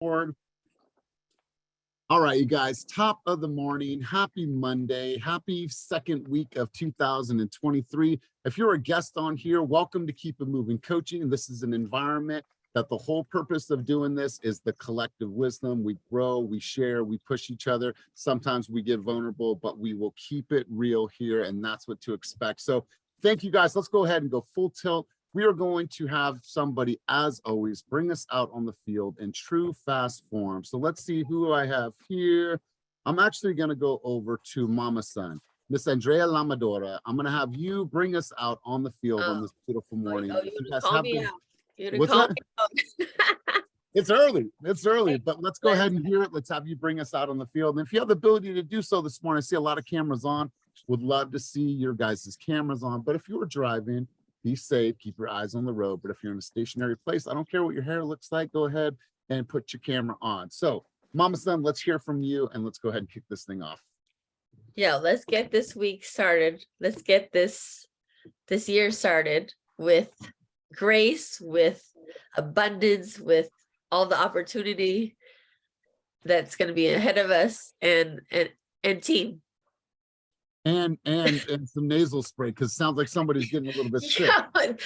record. All right, you guys, top of the morning. Happy Monday. Happy second week of 2023. If you're a guest on here, welcome to Keep It Moving Coaching. This is an environment that the whole purpose of doing this is the collective wisdom. We grow, we share, we push each other. Sometimes we get vulnerable, but we will keep it real here, and that's what to expect. So thank you, guys. Let's go ahead and go full tilt. We are going to have somebody, as always, bring us out on the field in true fast form. So let's see who I have here. I'm actually going to go over to Mama Son, Miss Andrea Lamadora. I'm going to have you bring us out on the field on this beautiful morning. Oh, you call me out. What's that? It's early, but let's go ahead and hear it. Let's have you bring us out on the field. And if you have the ability to do so this morning, I see a lot of cameras on. Would love to see your guys' cameras on. But if you were driving, be safe, keep your eyes on the road. But if you're in a stationary place, I don't care what your hair looks like, go ahead and put your camera on. So Mama Son, let's hear from you and let's go ahead and kick this thing off. Yeah, let's get this week started. Let's get this year started with grace, with abundance, with all the opportunity that's going to be ahead of us, and team. And some nasal spray, because it sounds like somebody's getting a little bit sick. I'm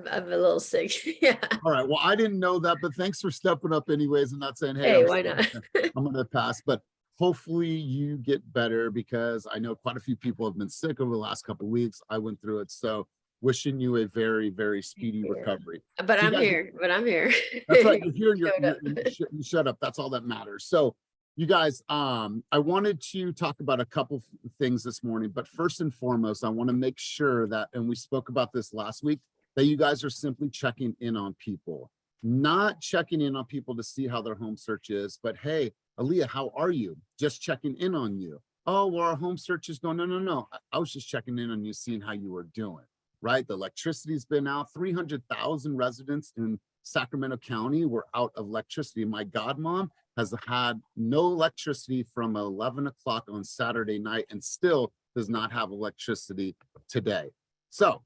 a little sick. Yeah. All right. Well, I didn't know that, but thanks for stepping up anyways and not saying, hey why not? I'm going to pass. But hopefully you get better, because I know quite a few people have been sick over the last couple of weeks. I went through it. So wishing you a very, very speedy recovery. But I'm here. That's right. You're here. You shut up. That's all that matters. So you guys, I wanted to talk about a couple things this morning, but first and foremost, I want to make sure that, and we spoke about this last week, that you guys are simply checking in on people, not checking in on people to see how their home search is, but hey, Aaliyah, how are you? Just checking in on you. Oh, well, our home search is going, no. I was just checking in on you, seeing how you were doing, right? The electricity's been out. 300,000 residents in Sacramento County were out of electricity. My godmom has had no electricity from 11 o'clock on Saturday night and still does not have electricity today. So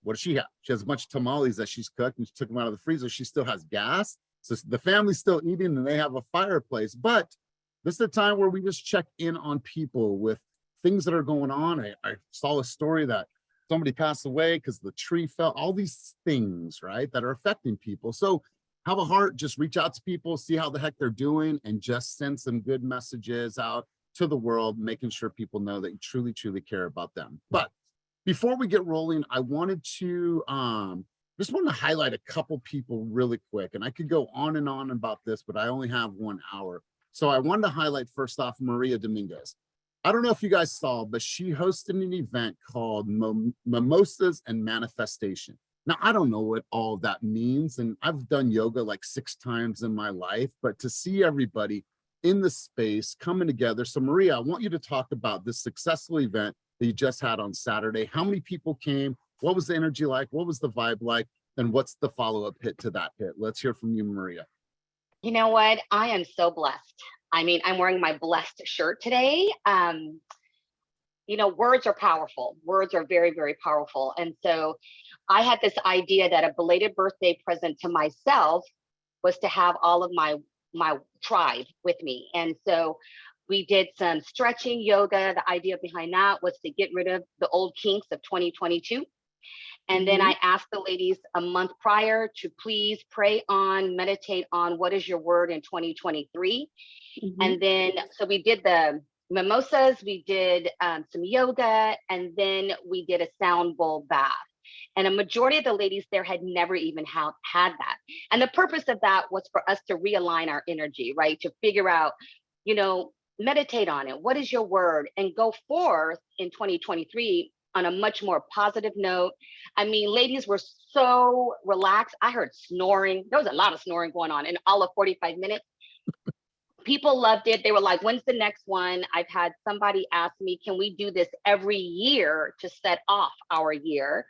what does she have? She has a bunch of tamales that she's cooked and she took them out of the freezer. She still has gas. So the family's still eating and they have a fireplace. But this is the time where we just check in on people with things that are going on. I saw a story that somebody passed away because the tree fell, all these things, right, that are affecting people. So have a heart, just reach out to people, see how the heck they're doing, and just send some good messages out to the world, making sure people know that you truly, truly care about them. But before we get rolling, I wanted to just want to highlight a couple people really quick. And I could go on and on about this, but I only have 1 hour. So I wanted to highlight first off Maria Dominguez. I don't know if you guys saw, but she hosted an event called Mimosas and Manifestation. Now, I don't know what all that means, and I've done yoga like 6 times in my life, but to see everybody in the space coming together. So Maria, I want you to talk about this successful event that you just had on Saturday. How many people came? What was the energy like? What was the vibe like? And what's the follow-up hit to that hit? Let's hear from you, Maria. You know what? I am so blessed. I mean, I'm wearing my blessed shirt today. Words are powerful. Words are very, very powerful. And so I had this idea that a belated birthday present to myself was to have all of my tribe with me. And so we did some stretching, yoga. The idea behind that was to get rid of the old kinks of 2022. And then I asked the ladies a month prior to please pray on, meditate on what is your word in 2023. And then, so we did the mimosas, we did some yoga, and then we did a sound bowl bath. And a majority of the ladies there had never even had that. And the purpose of that was for us to realign our energy, right? To figure out, meditate on it. What is your word? And go forth in 2023 on a much more positive note. I mean, ladies were so relaxed. I heard snoring. There was a lot of snoring going on in all of 45 minutes. People loved it. They were like, when's the next one? I've had somebody ask me, can we do this every year to set off our year?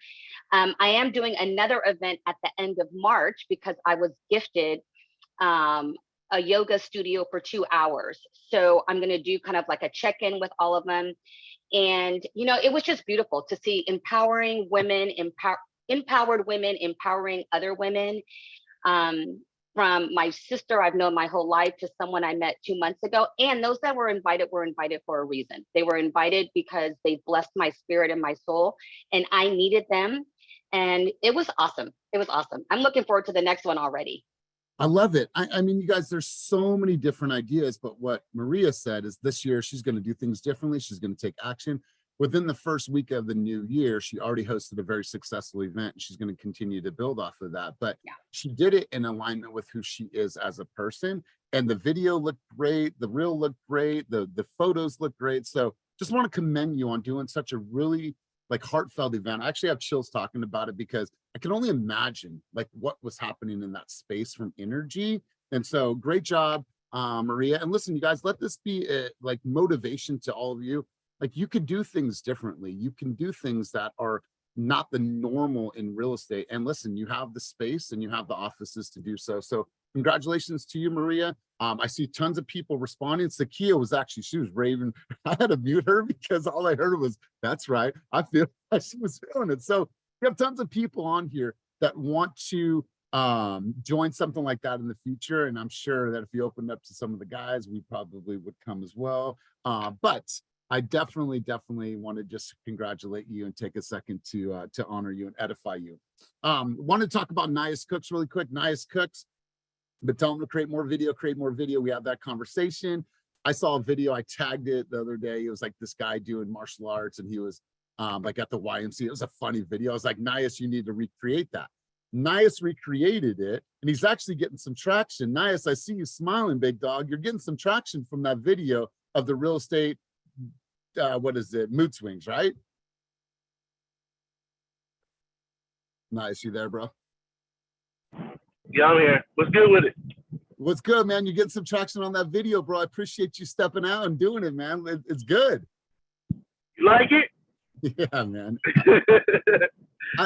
I am doing another event at the end of March because I was gifted a yoga studio for 2 hours. So I'm going to do kind of like a check-in with all of them. And, it was just beautiful to see empowered women empowering other women. from my sister I've known my whole life to someone I met 2 months ago. And those that were invited for a reason. They were invited because they blessed my spirit and my soul, and I needed them. And it was awesome. It was awesome. I'm looking forward to the next one already. I love it. I mean, you guys, there's so many different ideas, but what Maria said is this year she's going to do things differently. She's going to take action. Within the first week of the new year, she already hosted a very successful event, and she's going to continue to build off of that. But Yeah. she did it in alignment with who she is as a person. And the video looked great. The reel looked great. The photos looked great. So just want to commend you on doing such a really like heartfelt event. I actually have chills talking about it because I can only imagine like what was happening in that space from energy. And so great job, Maria. And listen, you guys, let this be a, like motivation to all of you. Like you can do things differently. You can do things that are not the normal in real estate. And listen, you have the space and you have the offices to do so. So congratulations to you, Maria. I see tons of people responding. Sakia was actually, she was raving. I had to mute her because all I heard was, that's right. I feel like she was feeling it. So we have tons of people on here that want to join something like that in the future. And I'm sure that if you opened up to some of the guys, we probably would come as well. But I definitely want to just congratulate you and take a second to honor you and edify you. Want to talk about Nias Cooks really quick. Nias Cooks, but tell them to create more video. We have that conversation. I saw a video, I tagged it the other day. It was like this guy doing martial arts and he was like at the YMCA. It was a funny video. I was like, Nias, you need to recreate that. Nias recreated it and he's actually getting some traction. Nias, I see you smiling, big dog. You're getting some traction from that video of the real estate, what is it, mood swings, right? Nice, you there, bro? Yeah, I'm here. What's good with it? What's good, man? You're getting some traction on that video, bro. I appreciate you stepping out and doing it, man. It's good. You like it? Yeah, man.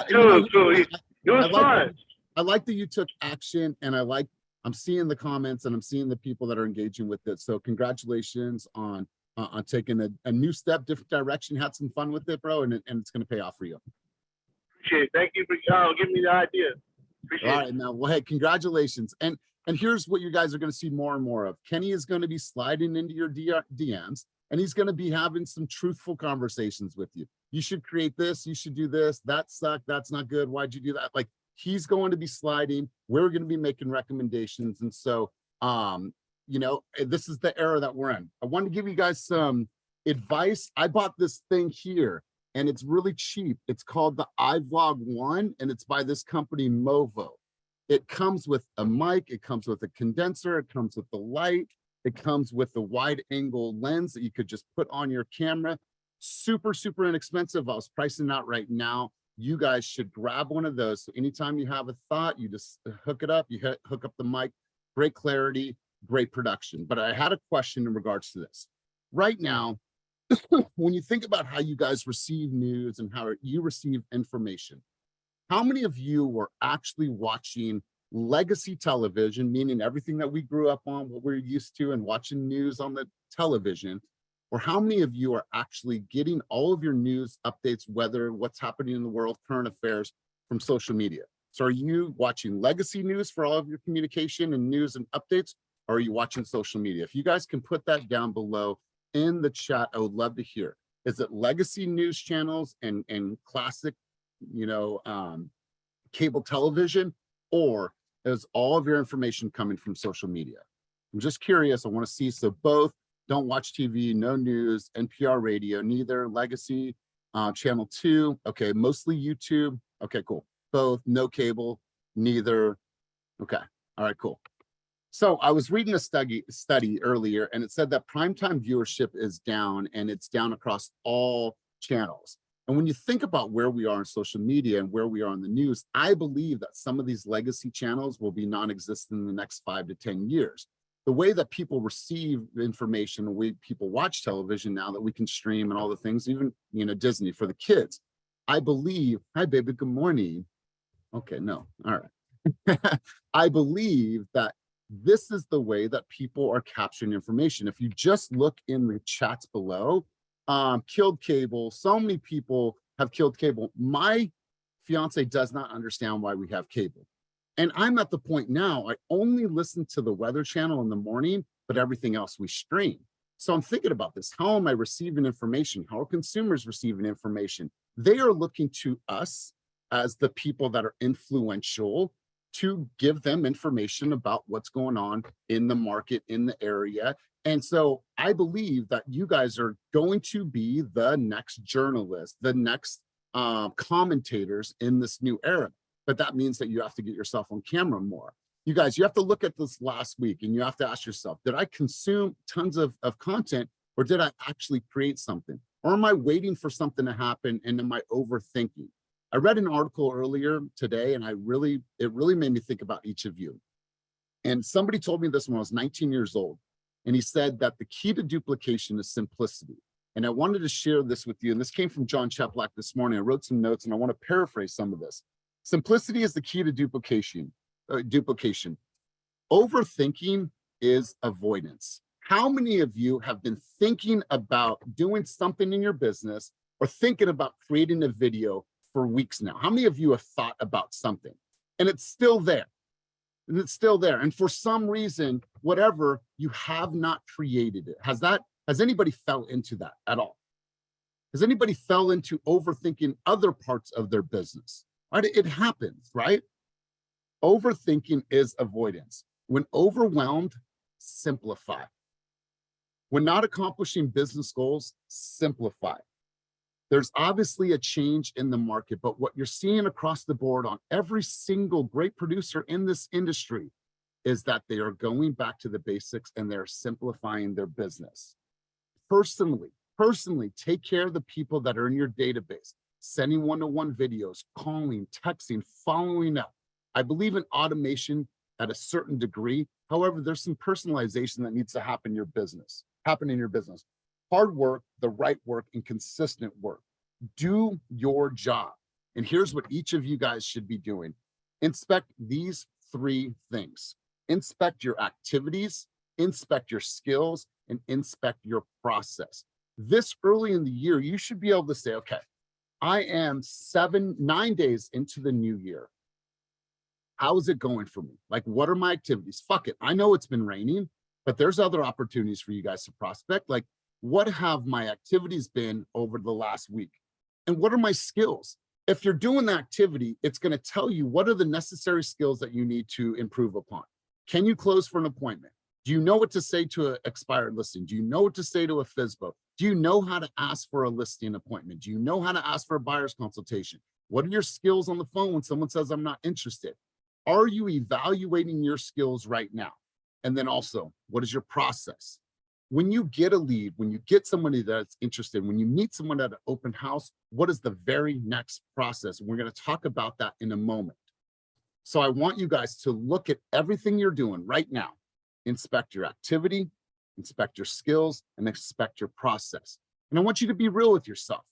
Cool. It was fun. I like that you took action, and I'm seeing the comments and I'm seeing the people that are engaging with it. So congratulations on taking a new step, different direction. Had some fun with it, bro, and it's going to pay off for you. Appreciate it. Thank you for giving me the idea. Appreciate it. All right, now, well, hey, congratulations. And here's what you guys are going to see more and more of. Kenny is going to be sliding into your DMs, and he's going to be having some truthful conversations with you. You should create this. You should do this. That sucked. That's not good. Why'd you do that? Like, he's going to be sliding. We're going to be making recommendations. And so, you know, this is the era that we're in. I want to give you guys some advice. I bought this thing here, and it's really cheap. It's called the iVlog 1, and it's by this company, Movo. It comes with a mic, it comes with a condenser, it comes with the light, it comes with the wide angle lens that you could just put on your camera. Super inexpensive. I was pricing out right now. You guys should grab one of those. So anytime you have a thought, you just hook it up, you hook up the mic, great clarity, great production. But I had a question in regards to this. Right now, when you think about how you guys receive news and how you receive information, how many of you were actually watching legacy television, meaning everything that we grew up on, what we're used to, and watching news on the television? Or how many of you are actually getting all of your news updates, whether what's happening in the world, current affairs, from social media? So are you watching legacy news for all of your communication and news and updates? Or are you watching social media? If you guys can put that down below in the chat, I would love to hear. Is it legacy news channels and classic, you know, cable television, or is all of your information coming from social media? I'm just curious. I want to see. So both. Don't watch TV, no news, NPR radio, neither. Legacy, channel 2. Okay, mostly YouTube. Okay, cool. Both, no cable, neither. Okay, all right, cool. So I was reading a study earlier, and it said that primetime viewership is down, and it's down across all channels. And when you think about where we are in social media and where we are in the news, I believe that some of these legacy channels will be non-existent in the next 5 to 10 years. The way that people receive information, the way people watch television now that we can stream and all the things, even, you know, Disney for the kids, I believe, hi baby, good morning. Okay, no, all right. I believe that this is the way that people are capturing information. If you just look in the chats below, killed cable, so many people have killed cable. My fiance does not understand why we have cable. And I'm at the point now, I only listen to the Weather Channel in the morning, but everything else we stream. So I'm thinking about this. How am I receiving information? How are consumers receiving information? They are looking to us as the people that are influential to give them information about what's going on in the market, in the area. And so I believe that you guys are going to be the next journalists, the next commentators in this new era. But that means that you have to get yourself on camera more. You guys, you have to look at this last week and you have to ask yourself, did I consume tons of content, or did I actually create something? Or am I waiting for something to happen and am I overthinking? I read an article earlier today and it really made me think about each of you. And somebody told me this when I was 19 years old. And he said that the key to duplication is simplicity. And I wanted to share this with you. And this came from John Cheplack this morning. I wrote some notes and I want to paraphrase some of this. Simplicity is the key to duplication. Overthinking is avoidance. How many of you have been thinking about doing something in your business or thinking about creating a video for weeks now? How many of you have thought about something and it's still there? And it's still there. And for some reason, whatever, you have not created it. Has anybody fell into that at all? Has anybody fell into overthinking other parts of their business? Right? It happens, right? Overthinking is avoidance. When overwhelmed, simplify. When not accomplishing business goals, simplify. There's obviously a change in the market, but what you're seeing across the board on every single great producer in this industry is that they are going back to the basics and they're simplifying their business. Personally, take care of the people that are in your database, sending one-to-one videos, calling, texting, following up. I believe in automation at a certain degree. However, there's some personalization that needs to happen in your business. Hard work, the right work, and consistent work. Do your job. And here's what each of you guys should be doing. Inspect these 3 things. Inspect your activities, inspect your skills, and inspect your process. This early in the year, you should be able to say, okay, I am 9 days into the new year. How is it going for me? Like, what are my activities? Fuck it. I know it's been raining, but there's other opportunities for you guys to prospect. Like, what have my activities been over the last week? And what are my skills? If you're doing the activity, it's going to tell you what are the necessary skills that you need to improve upon. Can you close for an appointment? Do you know what to say to an expired listing? Do you know what to say to a FSBO? Do you know how to ask for a listing appointment? Do you know how to ask for a buyer's consultation? What are your skills on the phone when someone says, I'm not interested? Are you evaluating your skills right now? And then also, what is your process? When you get a lead, when you get somebody that's interested, when you meet someone at an open house, what is the very next process? We're going to talk about that in a moment. So I want you guys to look at everything you're doing right now. Inspect your activity, inspect your skills, and inspect your process. And I want you to be real with yourself.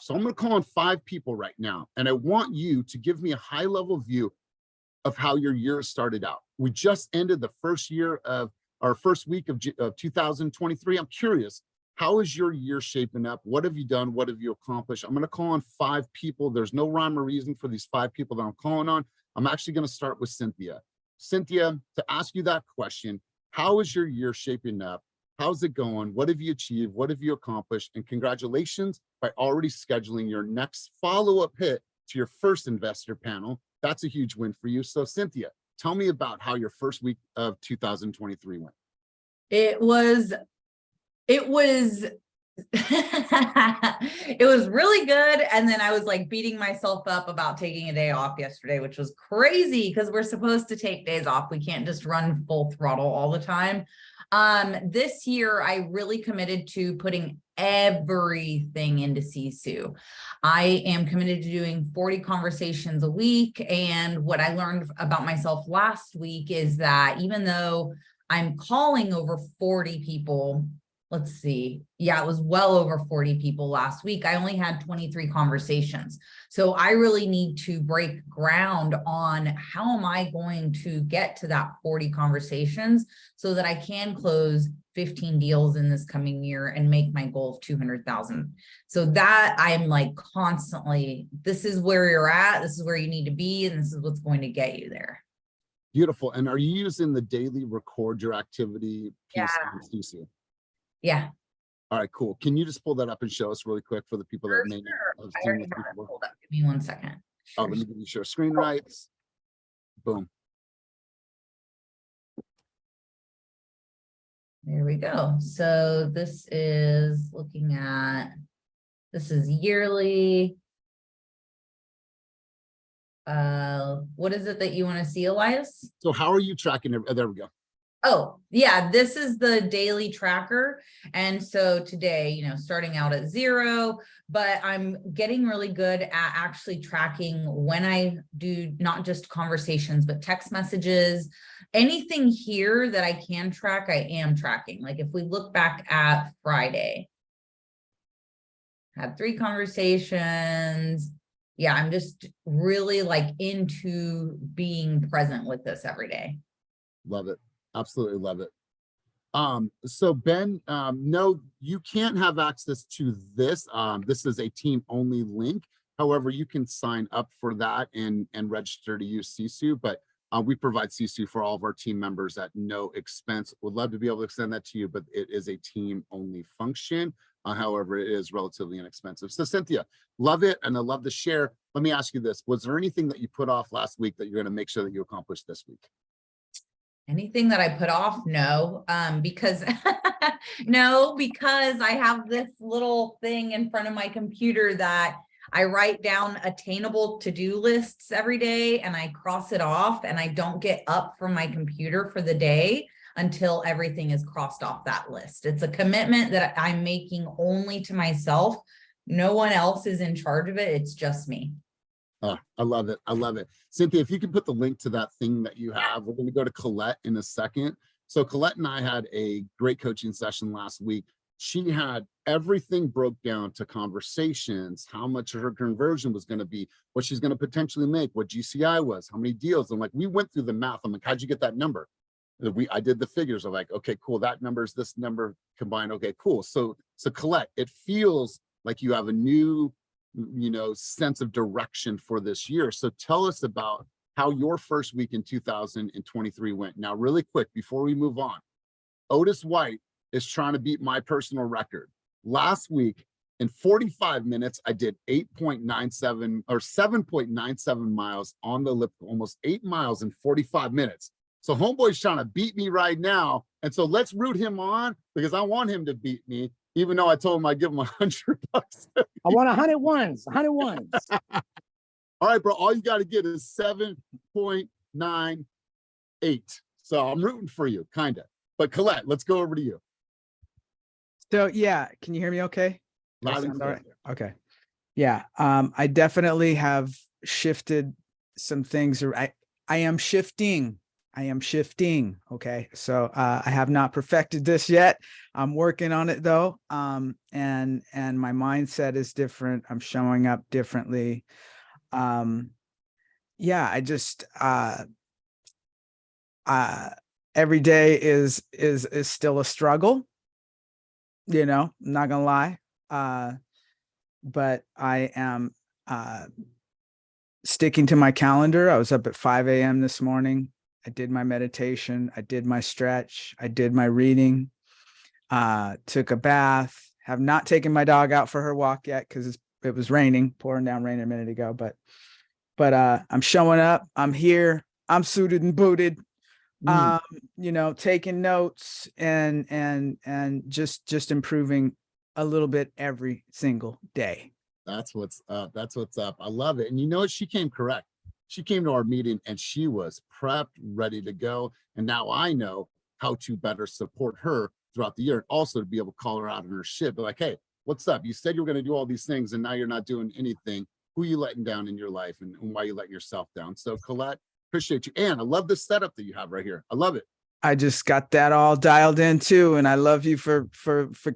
So I'm going to call on 5 people right now, and I want you to give me a high-level view of how your year started out. We just ended the first week of 2023. I'm curious, how is your year shaping up? What have you done? What have you accomplished? I'm going to call on 5 people. There's no rhyme or reason for these 5 people that I'm calling on. I'm actually going to start with Cynthia. Cynthia, to ask you that question, how is your year shaping up? How's it going? What have you achieved? What have you accomplished? And congratulations by already scheduling your next follow-up hit to your first investor panel. That's a huge win for you. So Cynthia, tell me about how your first week of 2023 went. It was it was really good. And then I was like beating myself up about taking a day off yesterday, which was crazy because we're supposed to take days off. We can't just run full throttle all the time. This year, I really committed to putting everything into Sisu. I am committed to doing 40 conversations a week. And what I learned about myself last week is that even though I'm calling over 40 people, let's see. Yeah, it was well over 40 people last week. I only had 23 conversations. So I really need to break ground on how am I going to get to that 40 conversations so that I can close 15 deals in this coming year and make my goal of 200,000. So that I'm like constantly, this is where you're at, this is where you need to be, and this is what's going to get you there. Beautiful. And are you using the daily record your activity piece? Yeah. Yeah. All right, cool. Can you just pull that up and show us really quick for the people that may not have I seen already this have it before? pulled up. Give me 1 second. Oh, let me give you share screen rights. Boom. There we go. So this is looking at, this is yearly. What is it that you want to see, Elias? So how are you tracking it? Oh, there we go. Oh, yeah, this is the daily tracker. And so today, you know, starting out at 0, but I'm getting really good at actually tracking when I do not just conversations, but text messages, anything here that I can track, I am tracking. Like if we look back at Friday, had 3 conversations. Yeah, I'm just really like into being present with this every day. Love it. Absolutely love it. So Ben, no, you can't have access to this. This is a team only link. However, you can sign up for that and register to use Sisu, but we provide Sisu for all of our team members at no expense. Would love to be able to extend that to you, but it is a team only function. However, it is relatively inexpensive. So Cynthia, love it. And I love to share. Let me ask you this. Was there anything that you put off last week that you're going to make sure that you accomplish this week? Anything that I put off? No, because no, because I have this little thing in front of my computer that I write down attainable to-do lists every day and I cross it off and I don't get up from my computer for the day until everything is crossed off that list. It's a commitment that I'm making only to myself. No one else is in charge of it. It's just me. Oh, I love it. I love it. Cynthia, if you can put the link to that thing that you have, we're going to go to Colette in a second. So Colette and I had a great coaching session last week. She had everything broke down to conversations, how much her conversion was going to be, what she's going to potentially make, what GCI was, how many deals. And like, we went through the math. I'm like, how'd you get that number? I did the figures of like, okay, cool. That number is this number combined. Okay, cool. So Colette, it feels like you have a new, sense of direction for this year. So tell us about how your first week in 2023 went. Now, really quick, before we move on, Otis White is trying to beat my personal record. Last week, in 45 minutes, I did 8.97 or 7.97 miles on the elliptical, almost 8 miles in 45 minutes. So homeboy's trying to beat me right now. And so let's root him on because I want him to beat me, even though I told him I'd give him $100. I want 100 ones, 100 ones. All right, bro. All you got to get is 7.98. So I'm rooting for you, kind of. But Colette, let's go over to you. So yeah, can you hear me okay? Loud and clear. All right. Okay. Yeah. I definitely have shifted some things. I am shifting. Okay. So I have not perfected this yet. I'm working on it though. And my mindset is different. I'm showing up differently. Yeah, I just every day is still a struggle. I'm not gonna lie. But I am sticking to my calendar. I was up at 5 a.m. this morning. I did my meditation. I did my stretch. I did my reading. Took a bath. Have not taken my dog out for her walk yet because it was raining, pouring down rain a minute ago. But I'm showing up. I'm here. I'm suited and booted. Taking notes and just improving a little bit every single day. That's what's up. That's what's up. I love it. And you know what? She came correct. She came to our meeting and she was prepped, ready to go. And now I know how to better support her throughout the year. And also to be able to call her out on her shit. But like, hey, what's up? You said you were going to do all these things and now you're not doing anything. Who are you letting down in your life and why are you letting yourself down? So Colette, appreciate you. And I love the setup that you have right here. I love it. I just got that all dialed in too. And I love you for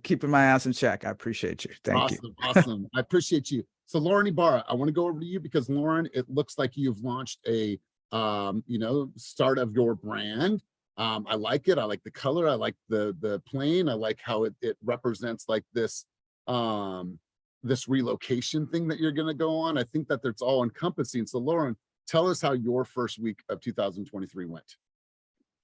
keeping my ass in check. I appreciate you. Thank you. Awesome. I appreciate you. So Lauren Ibarra, I want to go over to you because Lauren, it looks like you've launched a, start of your brand. I like it. I like the color. I like the plane. I like how it represents like this, this relocation thing that you're going to go on. I think that it's all encompassing. So Lauren, tell us how your first week of 2023 went.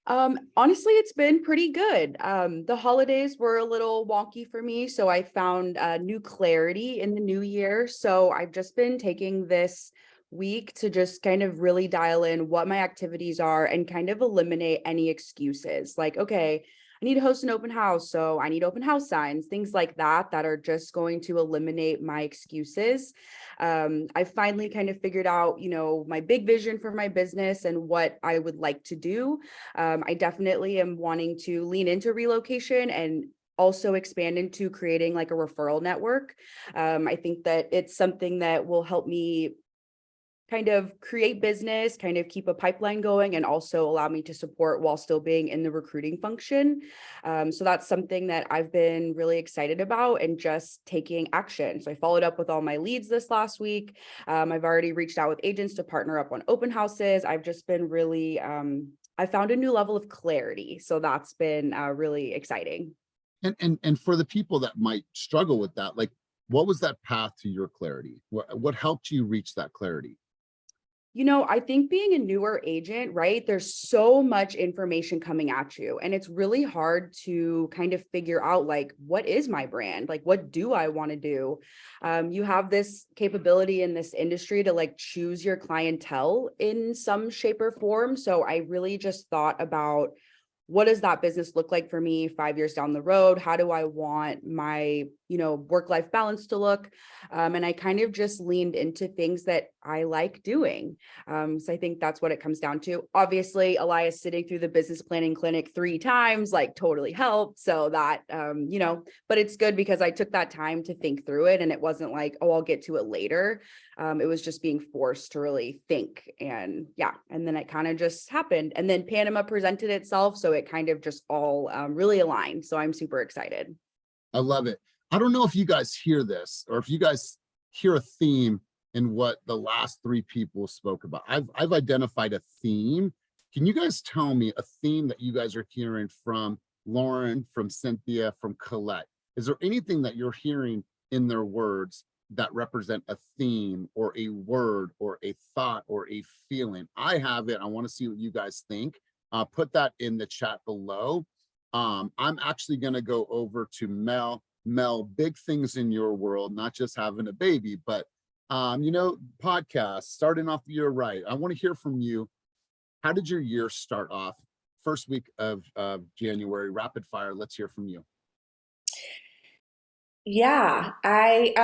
Honestly, it's been pretty good. The holidays were a little wonky for me, so I found new clarity in the new year. So I've just been taking this week to just kind of really dial in what my activities are and kind of eliminate any excuses. Like, okay, I need to host an open house, so I need open house signs, things like that, that are just going to eliminate my excuses. I finally kind of figured out, my big vision for my business and what I would like to do. I definitely am wanting to lean into relocation and also expand into creating like a referral network. I think that it's something that will help me kind of create business, kind of keep a pipeline going, and also allow me to support while still being in the recruiting function. So that's something that I've been really excited about and just taking action. So I followed up with all my leads this last week. I've already reached out with agents to partner up on open houses. I've just been really, I found a new level of clarity. So that's been really exciting. And for the people that might struggle with that, like, what was that path to your clarity? What helped you reach that clarity? I think being a newer agent, right, there's so much information coming at you, and it's really hard to kind of figure out, like, what is my brand? Like, what do I want to do? You have this capability in this industry to like choose your clientele in some shape or form. So I really just thought about, what does that business look like for me 5 years down the road? How do I want my, work-life balance to look? And I kind of just leaned into things that I like doing. So I think that's what it comes down to. Obviously, Elias sitting through the business planning clinic 3 times, like, totally helped. So that, but it's good because I took that time to think through it, and it wasn't like, oh, I'll get to it later. It was just being forced to really think, and then it kind of just happened. And then Panama presented itself. So it kind of just all really aligned. So I'm super excited. I love it. I don't know if you guys hear this or if you guys hear a theme in what the last 3 people spoke about. I've identified a theme. Can you guys tell me a theme that you guys are hearing from Lauren, from Cynthia, from Colette? Is there anything that you're hearing in their words that represent a theme or a word or a thought or a feeling? I have it. I want to see what you guys think. Put that in the chat below. I'm actually going to go over to Mel. Mel, big things in your world, not just having a baby, but podcast, starting off the year right. I want to hear from you. How did your year start off? First week of January, rapid fire. Let's hear from you. Yeah, I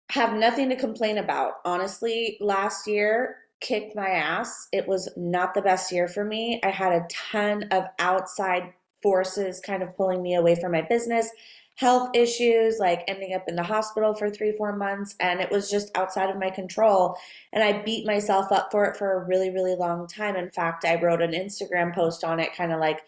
have nothing to complain about. Honestly, last year kicked my ass. It was not the best year for me. I had a ton of outside forces kind of pulling me away from my business, health issues, like ending up in the hospital for 3-4 months, and it was just outside of my control. And I beat myself up for it for a really, really long time. In fact, I wrote an Instagram post on it, kind of like,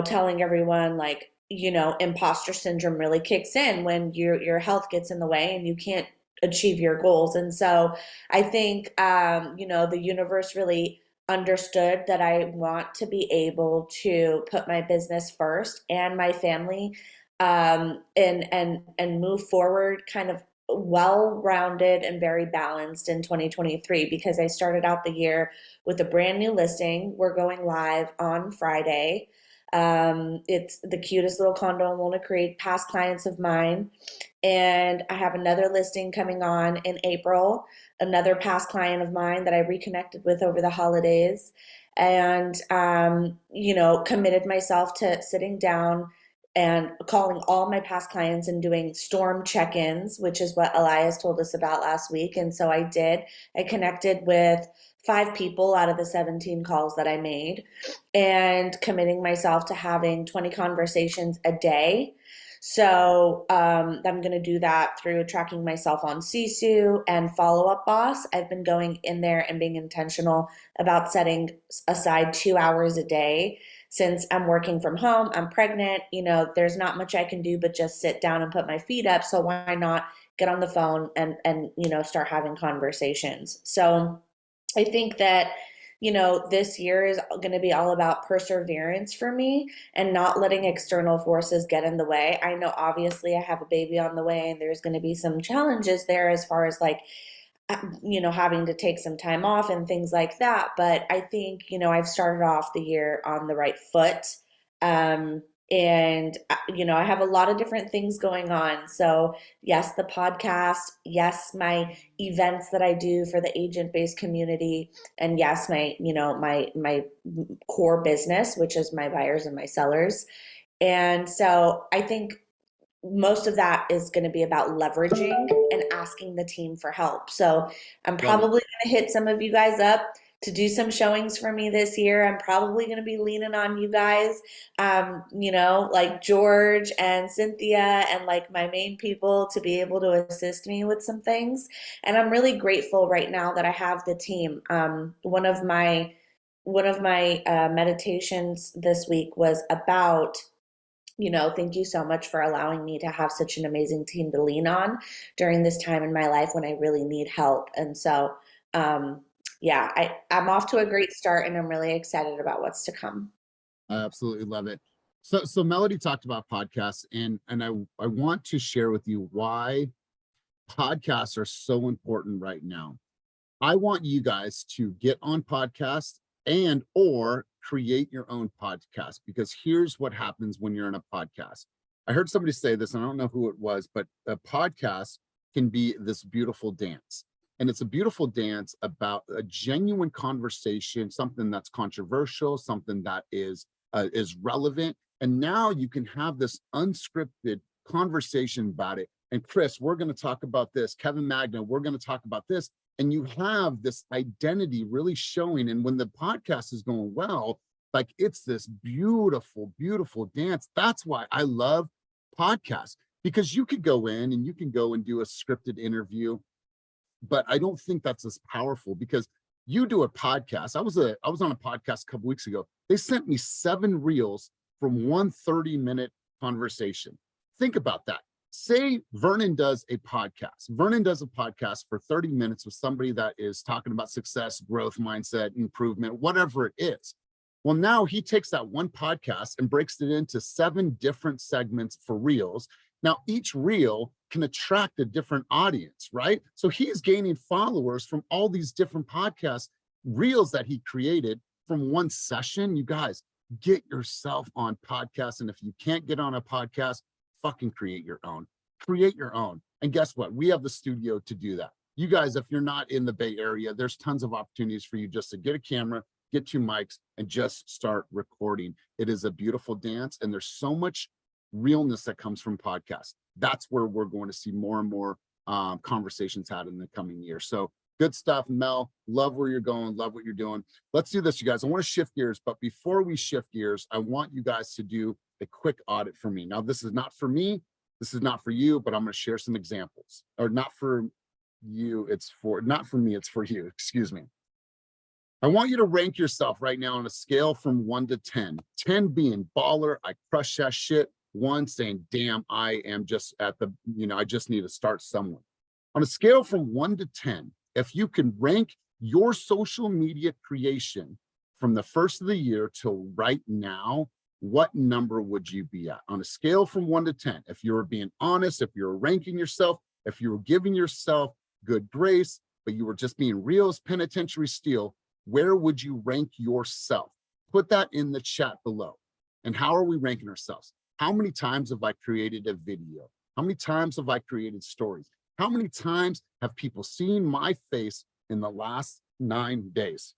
telling everyone, like, imposter syndrome really kicks in when your health gets in the way and you can't achieve your goals. And so I think, the universe really understood that I want to be able to put my business first and my family, and move forward kind of well-rounded and very balanced in 2023, because I started out the year with a brand new listing. We're going live on Friday. It's the cutest little condo in Walnut Creek, past clients of mine. And I have another listing coming on in April, another past client of mine that I reconnected with over the holidays. And, committed myself to sitting down and calling all my past clients and doing storm check-ins, which is what Elias told us about last week. And so I did. I connected with 5 people out of the 17 calls that I made, and committing myself to having 20 conversations a day. So I'm going to do that through tracking myself on Sisu and Follow Up Boss. I've been going in there and being intentional about setting aside 2 hours a day since I'm working from home, I'm pregnant, there's not much I can do but just sit down and put my feet up. So why not get on the phone and start having conversations? So I think that, this year is going to be all about perseverance for me and not letting external forces get in the way. I know obviously I have a baby on the way and there's going to be some challenges there as far as like, having to take some time off and things like that. But I think, I've started off the year on the right foot. I have a lot of different things going on. So yes, the podcast, yes, my events that I do for the agent-based community, and yes, my core business, which is my buyers and my sellers. And so I think most of that is going to be about leveraging and asking the team for help. So I'm probably going to hit some of you guys up to do some showings for me this year. I'm probably going to be leaning on you guys, like George and Cynthia and like my main people to be able to assist me with some things. And I'm really grateful right now that I have the team. One of my meditations this week was about, thank you so much for allowing me to have such an amazing team to lean on during this time in my life when I really need help. And so, I'm off to a great start and I'm really excited about what's to come. I absolutely love it. So Melody talked about podcasts, and I want to share with you why podcasts are so important right now. I want you guys to get on podcasts and or create your own podcast, because here's what happens when you're in a podcast. I heard somebody say this, and I don't know who it was, but a podcast can be this beautiful dance. And it's a beautiful dance about a genuine conversation, something that's controversial, something that is relevant. And now you can have this unscripted conversation about it. And Chris, we're going to talk about this. Kevin Magna, we're going to talk about this. And you have this identity really showing. And when the podcast is going well, like it's this beautiful, beautiful dance. That's why I love podcasts, because you could go in and you can go and do a scripted interview. But I don't think that's as powerful, because you do a podcast. I was on a podcast a couple weeks ago. They sent me 7 reels from 1 30-minute conversation. Think about that. Say Vernon does a podcast. Vernon does a podcast for 30 minutes with somebody that is talking about success, growth, mindset, improvement, whatever it is. Well, now he takes that one podcast and breaks it into 7 different segments for reels. Now, each reel can attract a different audience, right? So he is gaining followers from all these different podcast reels that he created from one session. You guys, get yourself on podcasts. And if you can't get on a podcast, fucking create your own. Create your own. And guess what? We have the studio to do that. You guys, if you're not in the Bay Area, there's tons of opportunities for you just to get a camera, get 2 mics, and just start recording. It is a beautiful dance, and there's so much realness that comes from podcasts. That's where we're going to see more and more conversations had in the coming year. So good stuff, Mel. Love where you're going. Love what you're doing. Let's do this, you guys. I want to shift gears, but before we shift gears, I want you guys to do a quick audit for me. Now, this is not for me. This is not for you, but I'm going to share some examples. Or not for you. Not for me. It's for you. Excuse me. I want you to rank yourself right now on a scale from 1 to 10. 10 being baller, I crush that shit. 1 saying, damn, I am just at the, I just need to start somewhere. On a scale from 1 to 10, if you can rank your social media creation from the first of the year till right now, what number would you be at? On a scale from 1 to 10, if you were being honest, if you were ranking yourself, if you were giving yourself good grace, but you were just being real as penitentiary steel, where would you rank yourself? Put that in the chat below. And how are we ranking ourselves? How many times have I created a video? How many times have I created stories? How many times have people seen my face in the last 9 days?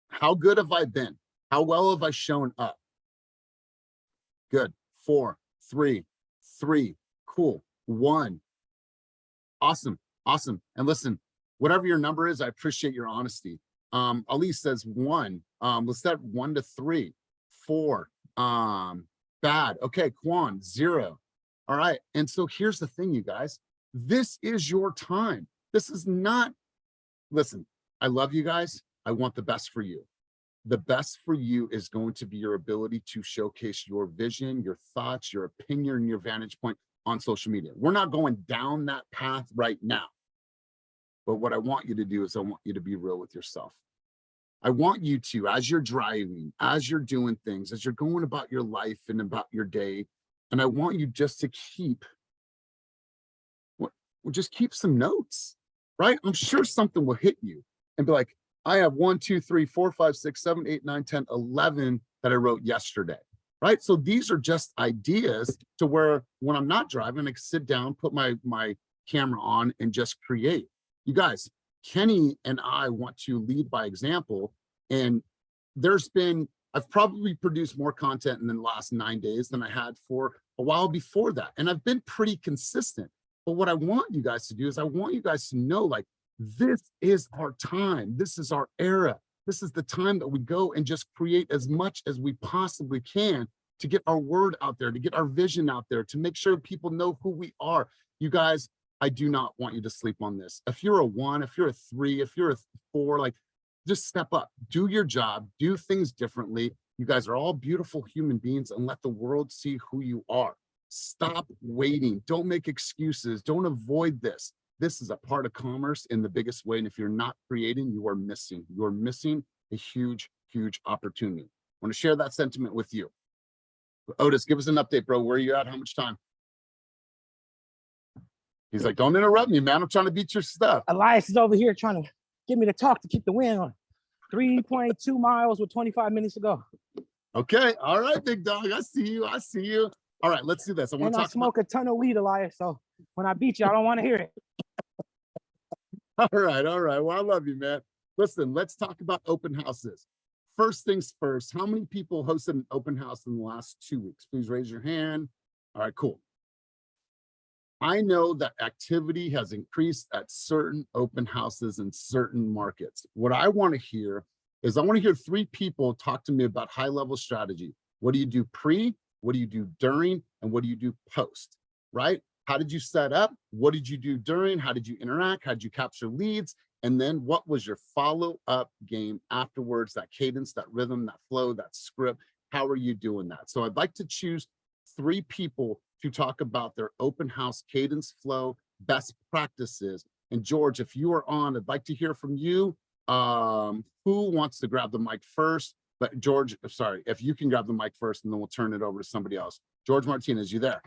How good have I been? How well have I shown up? Good. 4, 3, 3. Cool. 1. Awesome. Awesome. And listen, whatever your number is, I appreciate your honesty. Elise says 1. Let's set 1 to 3, 4. Bad. Okay. Quan, 0. All right. And so here's the thing, you guys. This is your time. This is not, listen, I love you guys. I want the best for you. the best for you is going to be your ability to showcase your vision, your thoughts, your opinion, and your vantage point on social media. We're not going down that path right now. But what I want you to do is I want you to be real with yourself. I want you to, as you're driving, as you're doing things, as you're going about your life and about your day, and I want you just to keep, just keep some notes, right? I'm sure something will hit you and be like, I have 1, 2, 3, 4, 5, 6, 7, 8, 9, 10, 11 that I wrote yesterday, right? So these are just ideas to where when I'm not driving, I can sit down, put my camera on and just create. You guys, Kenny and I want to lead by example. And I've probably produced more content in the last 9 days than I had for a while before that. And I've been pretty consistent. But what I want you guys to do is I want you guys to know, like, this is our time. This is our era. This is the time that we go and just create as much as we possibly can to get our word out there, to get our vision out there, to make sure people know who we are. You guys, I do not want you to sleep on this. If you're a 1, if you're a 3, if you're a 4, like, just step up, do your job, do things differently. You guys are all beautiful human beings, and let the world see who you are. Stop waiting. Don't make excuses. Don't avoid this. This is a part of commerce in the biggest way. And if you're not creating, you are missing. You're missing a huge, huge opportunity. I want to share that sentiment with you. Otis, give us an update, bro. Where are you at? How much time? He's like, don't interrupt me, man. I'm trying to beat your stuff. Elias is over here trying to get me to talk to keep the wind on. 3.2 miles with 25 minutes to go. Okay. All right, big dog. I see you. I see you. All right, let's do this. I smoke a ton of weed, Elias. So when I beat you, I don't want to hear it. All right. All right. Well, I love you, man. Listen, let's talk about open houses. First things first, how many people hosted an open house in the last 2 weeks? Please raise your hand. All right, cool. I know that activity has increased at certain open houses in certain markets. What I want to hear is I want to hear 3 people talk to me about high-level strategy. What do you do pre? What do you do during? And what do you do post, right? How did you set up? What did you do during? How did you interact? How did you capture leads? And then what was your follow-up game afterwards? That cadence, that rhythm, that flow, that script. How are you doing that? So I'd like to choose 3 people to talk about their open house cadence, flow, best practices. And George, if you are on, I'd like to hear from you. Who wants to grab the mic first? But George, sorry, if you can grab the mic first, and then we'll turn it over to somebody else. George Martinez, you there?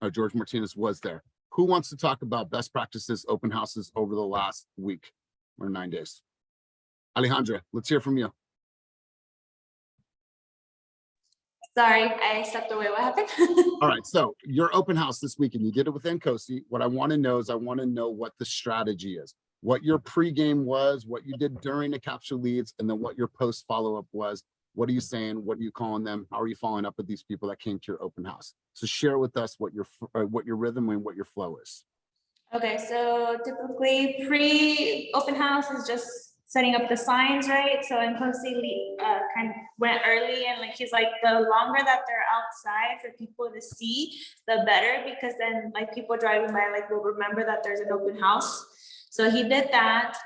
Oh, George Martinez was there. Who wants to talk about best practices, open houses over the last week or 9 days? Alejandra, let's hear from you. Sorry, I stepped away. What happened? All right, so your open house this weekend, you did it with Nkosi. What I want to know is I want to know what the strategy is, what your pregame was, what you did during to capture leads, and then what your post follow-up was. What are you saying? What are you calling them? How are you following up with these people that came to your open house? So share with us what your rhythm and what your flow is. Okay, so typically pre-open house is just setting up the signs, right? So Nkosi kind of went early, and like he's like, the longer that they're outside for people to see, the better, because then like people driving by like will remember that there's an open house. So he did that.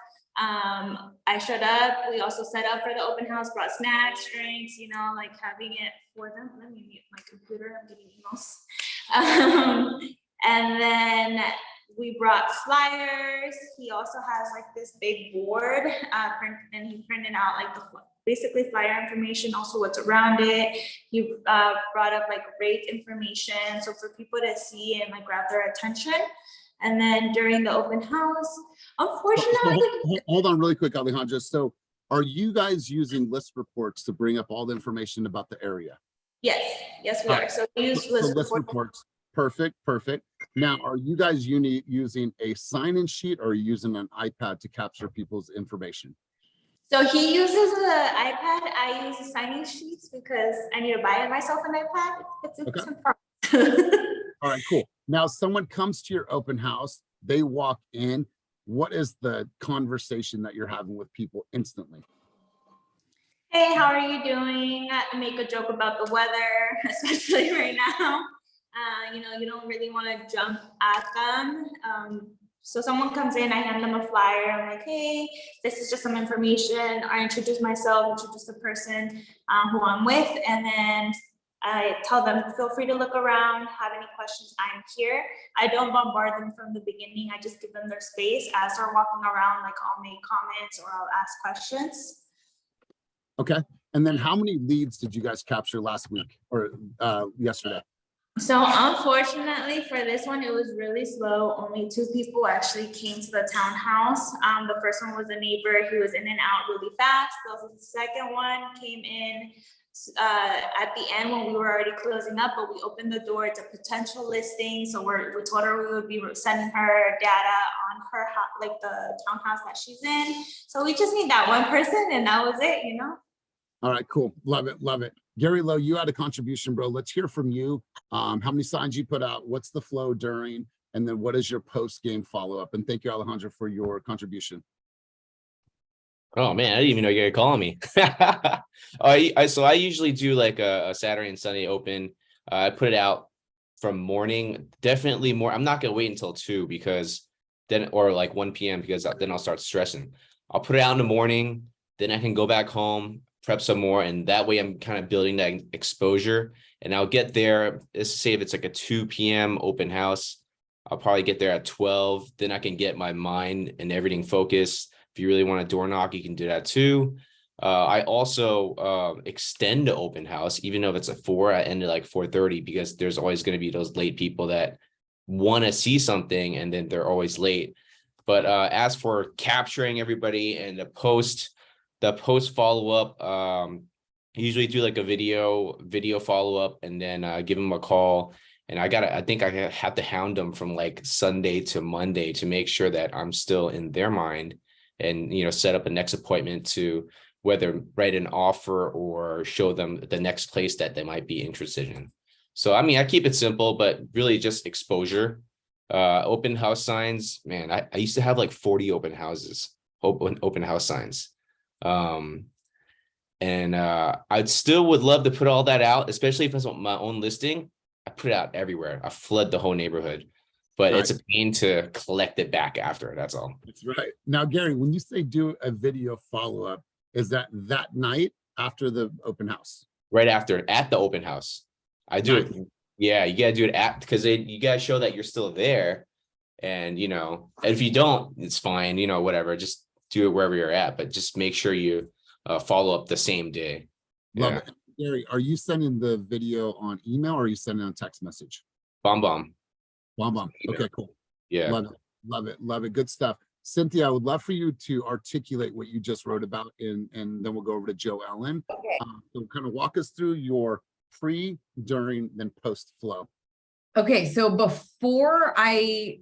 I showed up. We also set up for the open house, brought snacks, drinks, you know, like having it for them. Let me mute my computer. I'm getting emails. And then we brought flyers. He also has like this big board, and he printed out like basically flyer information, also what's around it. He brought up like rate information, so for people to see and like grab their attention. And then during the open house, unfortunately, hold on really quick, Alejandra. So are you guys using list reports to bring up all the information about the area? Yes, we are. So we use list reports. Perfect. Now, are you guys using a sign-in sheet, or are you using an iPad to capture people's information? So he uses the iPad. I use the sign-in sheets because I need to buy it myself an iPad. It's okay. All right, cool. Now, someone comes to your open house, they walk in. What is the conversation that you're having with people instantly? Hey, how are you doing? Make a joke about the weather, especially right now. You know, you don't really want to jump at them. So someone comes in, I hand them a flyer. I'm like, hey, this is just some information. I introduce myself, introduce the person who I'm with, and then I tell them, feel free to look around, have any questions, I'm here. I don't bombard them from the beginning. I just give them their space. As they're walking around, like I'll make comments or I'll ask questions. Okay. And then how many leads did you guys capture last week or yesterday? So unfortunately for this one, it was really slow. Only 2 people actually came to the townhouse. The first one was a neighbor. He was in and out really fast. The second one came in at the end when we were already closing up, but we opened the door. It's a potential listing. So we told her we would be sending her data on her house, like the townhouse that she's in. So we just need that one person, and that was it, you know? All right, cool. Love it. Love it. Gary Lowe, you had a contribution, bro. Let's hear from you. How many signs you put out? What's the flow during? And then what is your post-game follow-up? And thank you, Alejandro, for your contribution. Oh man, I didn't even know you were calling me. So I usually do like a Saturday and Sunday open. I put it out from morning, definitely more. I'm not gonna wait until 2 because then, or like 1 p.m. because then I'll start stressing. I'll put it out in the morning, then I can go back home, prep some more, and that way I'm kind of building that exposure. And I'll get there. Let's say if it's like a 2 p.m. open house, I'll probably get there at 12. Then I can get my mind and everything focused. If you really want a door knock, you can do that too. I also extend the open house, even though if it's a 4, I end at like 4:30 because there's always going to be those late people that want to see something and then they're always late. But as for capturing everybody and the post follow-up, usually do like a video follow-up and then give them a call. And I think I have to hound them from like Sunday to Monday to make sure that I'm still in their mind and, you know, set up a next appointment to whether write an offer or show them the next place that they might be interested in. So, I mean, I keep it simple, but really just exposure. Open house signs, man, I used to have like 40 open house signs. I still would love to put all that out, especially if it's my own listing. I put it out everywhere. I flood the whole neighborhood, but it's a pain to collect it back after. That's all. That's right. Now, Gary, when you say do a video follow-up, is that night after the open house? Right after, at the open house. I do it. Yeah, you gotta do it because you gotta show that you're still there. And, you know, if you don't, it's fine, you know, whatever, just do it wherever you're at, but just make sure you follow up the same day. Love it. Gary, are you sending the video on email or are you sending on text message? Bomb. Okay, cool. Yeah. Love it. Good stuff. Cynthia, I would love for you to articulate what you just wrote about and then we'll go over to Joe Ellen. Okay. So kind of walk us through your pre, during, then post flow. Okay, so before I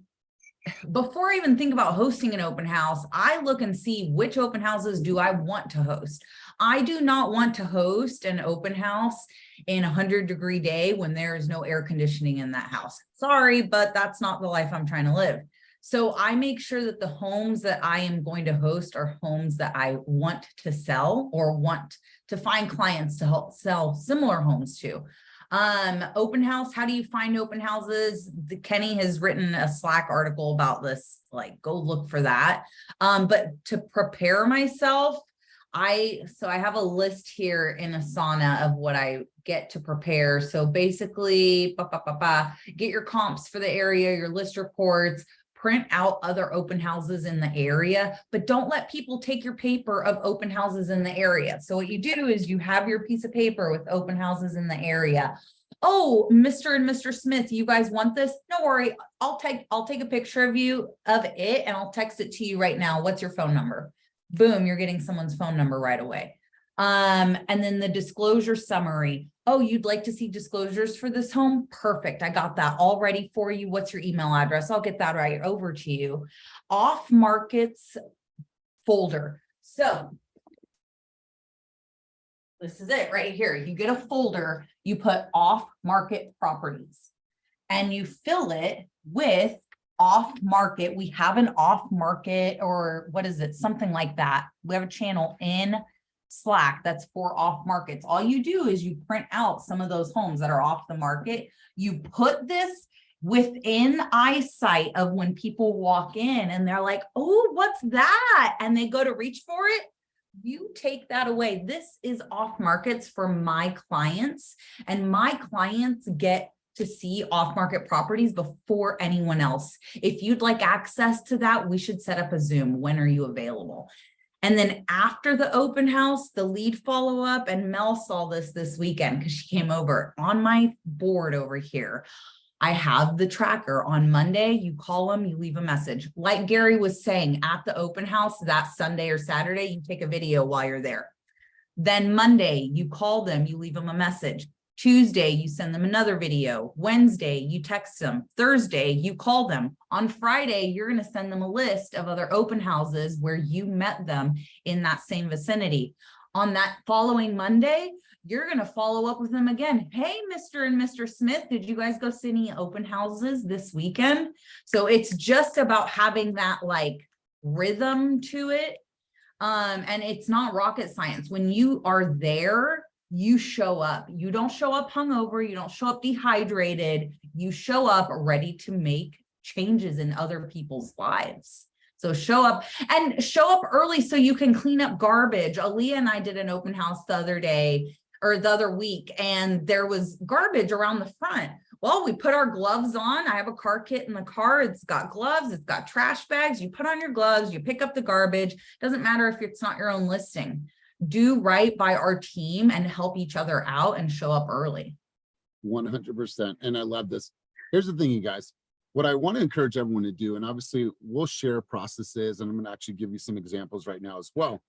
even think about hosting an open house, I look and see which open houses do I want to host. I do not want to host an open house in 100-degree day when there is no air conditioning in that house. Sorry, but that's not the life I'm trying to live. So I make sure that the homes that I am going to host are homes that I want to sell or want to find clients to help sell similar homes to. Open house, how do you find open houses? Kenny has written a Slack article about this, like go look for that. But to prepare myself, I have a list here in Asana of what I get to prepare. So basically, get your comps for the area, your list reports, print out other open houses in the area, but don't let people take your paper of open houses in the area. So what you do is you have your piece of paper with open houses in the area. Oh, Mr. and Mr. Smith, you guys want this? No worry. I'll take a picture of it and I'll text it to you right now. What's your phone number? Boom, you're getting someone's phone number right away. And then the disclosure summary. Oh, you'd like to see disclosures for this home? Perfect. I got that all ready for you. What's your email address? I'll get that right over to you. Off markets folder. So this is it right here. You get a folder, you put off market properties and you fill it with off market. We have an off market, or what is it? Something like that. We have a channel in Slack that's for off markets. All you do is you print out some of those homes that are off the market. You put this within eyesight of when people walk in and they're like, oh, what's that? And they go to reach for it. You take that away. This is off markets for my clients, and my clients get to see off market properties before anyone else. If you'd like access to that, we should set up a Zoom. When are you available? And then after the open house, the lead follow up, and Mel saw this weekend because she came over on my board over here. I have the tracker. On Monday, you call them, you leave a message. Like Gary was saying, at the open house that Sunday or Saturday, you take a video while you're there. Then Monday, you call them, you leave them a message. Tuesday, you send them another video. Wednesday, you text them. Thursday, you call them. On Friday, you're going to send them a list of other open houses where you met them in that same vicinity. On that following Monday, you're going to follow up with them again. Hey, Mr. and Mr. Smith, did you guys go see any open houses this weekend? So it's just about having that like rhythm to it. And it's not rocket science. When you are there, you show up. You don't show up hungover. You don't show up dehydrated. You show up ready to make changes in other people's lives. So show up early so you can clean up garbage. Aaliyah and I did an open house the other day or the other week, and there was garbage around the front. Well, we put our gloves on. I have a car kit in the car. It's got gloves. It's got trash bags. You put on your gloves, you pick up the garbage. Doesn't matter if it's not your own listing. Do right by our team and help each other out and show up early. 100%. And I love this. Here's the thing, you guys. What I want to encourage everyone to do, and obviously we'll share processes, and I'm going to actually give you some examples right now as well.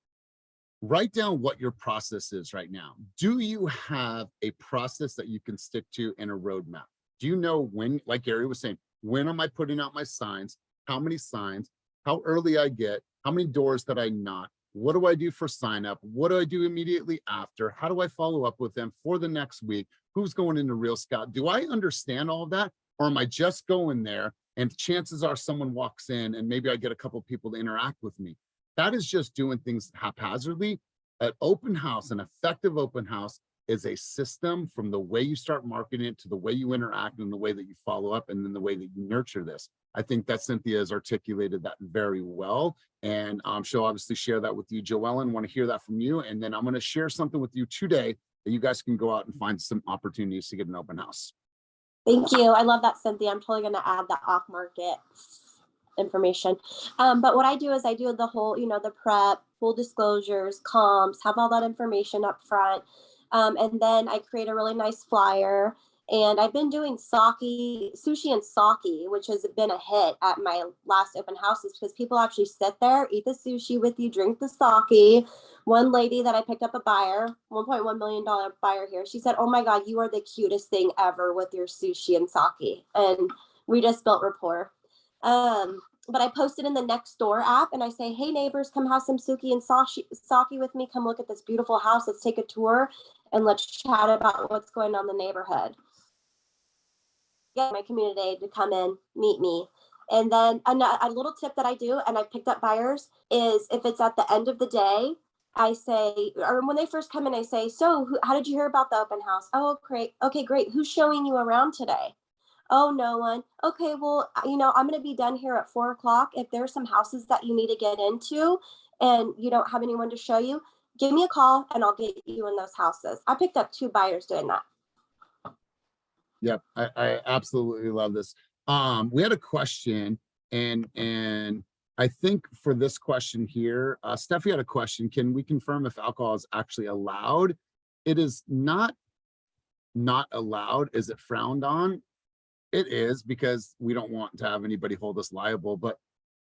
Write down what your process is right now. Do you have a process that you can stick to in a roadmap? Do you know when, like Gary was saying, when am I putting out my signs? How many signs? How early I get? How many doors that I knock? What do I do for sign up? What do I do immediately after? How do I follow up with them for the next week? Who's going into Real Scout? Do I understand all of that? Or am I just going there and chances are someone walks in and maybe I get a couple people to interact with me? That is just doing things haphazardly. An open house, an effective open house, is a system from the way you start marketing it to the way you interact and the way that you follow up and then the way that you nurture this. I think that Cynthia has articulated that very well. And she'll obviously share that with you. Joellen, want to hear that from you. And then I'm going to share something with you today that you guys can go out and find some opportunities to get an open house. Thank you. I love that, Cynthia. I'm totally going to add the off-market information. But what I do is I do the whole, the prep, full disclosures, comps, have all that information up front. And then I create a really nice flyer. And I've been doing sushi and sake, which has been a hit at my last open houses because people actually sit there, eat the sushi with you, drink the sake. One lady that I picked up a buyer, $1.1 million buyer here, she said, oh my God, you are the cutest thing ever with your sushi and sake. And we just built rapport. But I posted in the Nextdoor app and I say, hey neighbors, come have some sushi and sake with me. Come look at this beautiful house. Let's take a tour and let's chat about what's going on in the neighborhood. Get my community to come in, meet me. And then a little tip that I do, and I picked up buyers, is if it's at the end of the day, I say, or when they first come in, I say, so how did you hear about the open house? Oh, great. Okay, great. Who's showing you around today? Oh, no one. Okay, well, I'm going to be done here at 4:00. If there's some houses that you need to get into and you don't have anyone to show you, give me a call and I'll get you in those houses. I picked up 2 buyers doing that. Yep, I absolutely love this. We had a question, and I think for this question here, Steffi had a question. Can we confirm if alcohol is actually allowed? It is not allowed. Is it frowned on? It is, because we don't want to have anybody hold us liable. But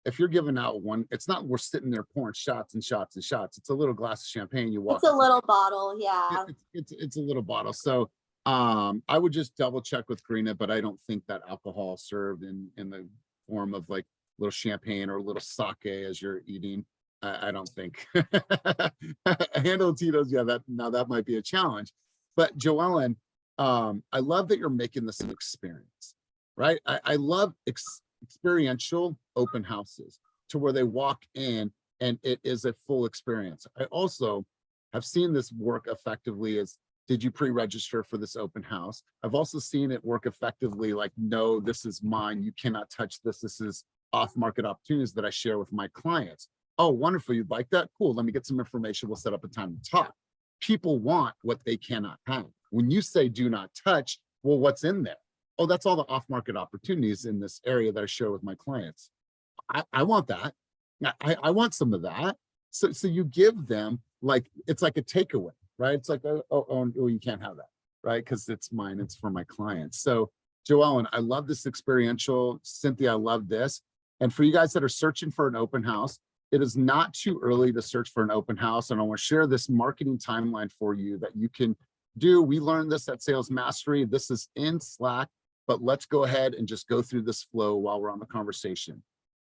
if you're giving out one, it's not we're sitting there pouring shots and shots and shots. It's a little glass of champagne. You walk. It's a little bottle, yeah. It's a little bottle. So I would just double check with Karina, but I don't think that alcohol served in the form of like little champagne or a little sake as you're eating. I don't think. A handle of Tito's, yeah, that might be a challenge. But Joellen, I love that you're making this an experience, right? I love experiential open houses to where they walk in and it is a full experience. I also have seen this work effectively as Did you pre-register for this open house? I've also seen it work effectively, like, no, this is mine. You cannot touch this. This is off-market opportunities that I share with my clients. Oh, wonderful. You'd like that? Cool. Let me get some information. We'll set up a time to talk. People want what they cannot have. When you say do not touch, well, what's in there? Oh, that's all the off-market opportunities in this area that I share with my clients. I want that. I want some of that. So you give them, like, it's like a takeaway, right? It's like, oh, you can't have that, right? Because it's mine, it's for my clients. So Joellen, I love this experiential. Cynthia, I love this. And for you guys that are searching for an open house, it is not too early to search for an open house. And I want to share this marketing timeline for you that you can do. We learned this at Sales Mastery. This is in Slack, but let's go ahead and just go through this flow while we're on the conversation.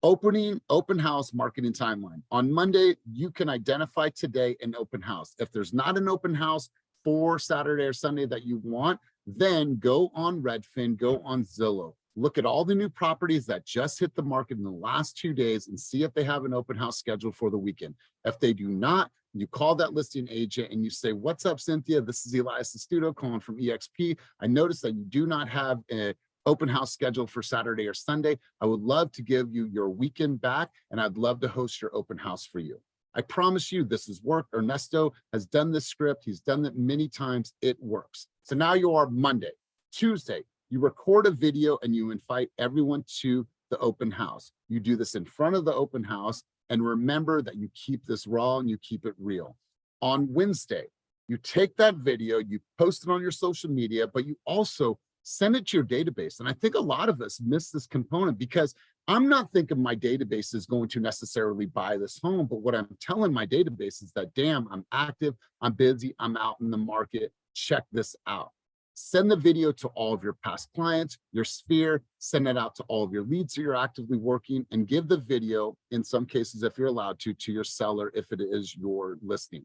Open house marketing timeline. On Monday, you can identify today an open house. If there's not an open house for Saturday or Sunday that you want, then go on Redfin, go on Zillow. Look at all the new properties that just hit the market in the last 2 days and see if they have an open house scheduled for the weekend. If they do not, you call that listing agent and you say, what's up, Cynthia? This is Elias Astuto calling from EXP. I noticed that you do not have an open house scheduled for Saturday or Sunday. I would love to give you your weekend back, and I'd love to host your open house for you. I promise you this is work. Ernesto has done this script. He's done it many times. It works. So now you are Monday. Tuesday, you record a video and you invite everyone to the open house. You do this in front of the open house, and remember that you keep this raw and you keep it real. On Wednesday, you take that video, you post it on your social media, but you also send it to your database. And I think a lot of us miss this component because I'm not thinking my database is going to necessarily buy this home, but what I'm telling my database is that, damn, I'm active, I'm busy, I'm out in the market, check this out. Send the video to all of your past clients, your sphere, send it out to all of your leads that you're actively working, and give the video, in some cases, if you're allowed to your seller, if it is your listing.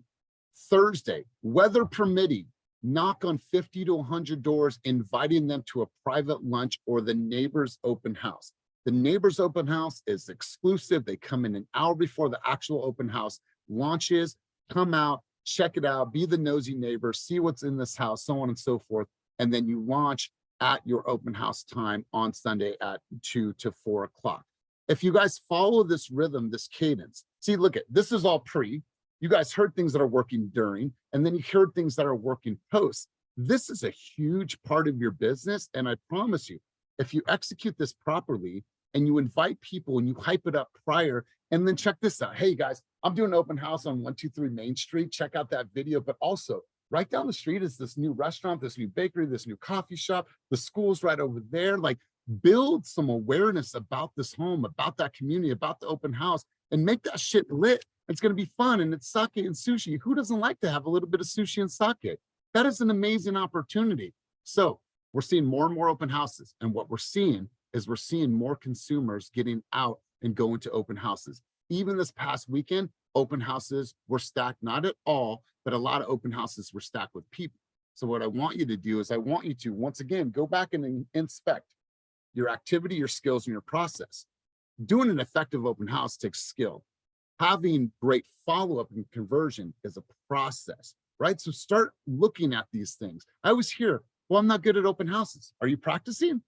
Thursday, weather permitting, knock on 50 to 100 doors, inviting them to a private lunch or the neighbor's open house. The neighbor's open house is exclusive. They come in an hour before the actual open house launches, come out, check it out, be the nosy neighbor, see what's in this house, so on and so forth. And then you launch at your open house time on Sunday at 2 to 4 o'clock. If you guys follow this rhythm, this cadence, see, look at, this is all pre. You guys heard things that are working during, and then you heard things that are working post. This is a huge part of your business. And I promise you, if you execute this properly and you invite people and you hype it up prior, and then check this out. Hey guys, I'm doing an open house on 123 Main Street. Check out that video. But also right down the street is this new restaurant, this new bakery, this new coffee shop. The school's right over there. Like, build some awareness about this home, about that community, about the open house, and make that shit lit. It's going to be fun, and it's sake and sushi. Who doesn't like to have a little bit of sushi and sake? That is an amazing opportunity. So we're seeing more and more open houses. And what we're seeing is we're seeing more consumers getting out and going to open houses. Even this past weekend, open houses were stacked, not at all, but a lot of open houses were stacked with people. So what I want you to do is I want you to, once again, go back and inspect your activity, your skills, and your process. Doing an effective open house takes skill. Having great follow-up and conversion is a process, right? So start looking at these things. I always hear, well, I'm not good at open houses. Are you practicing?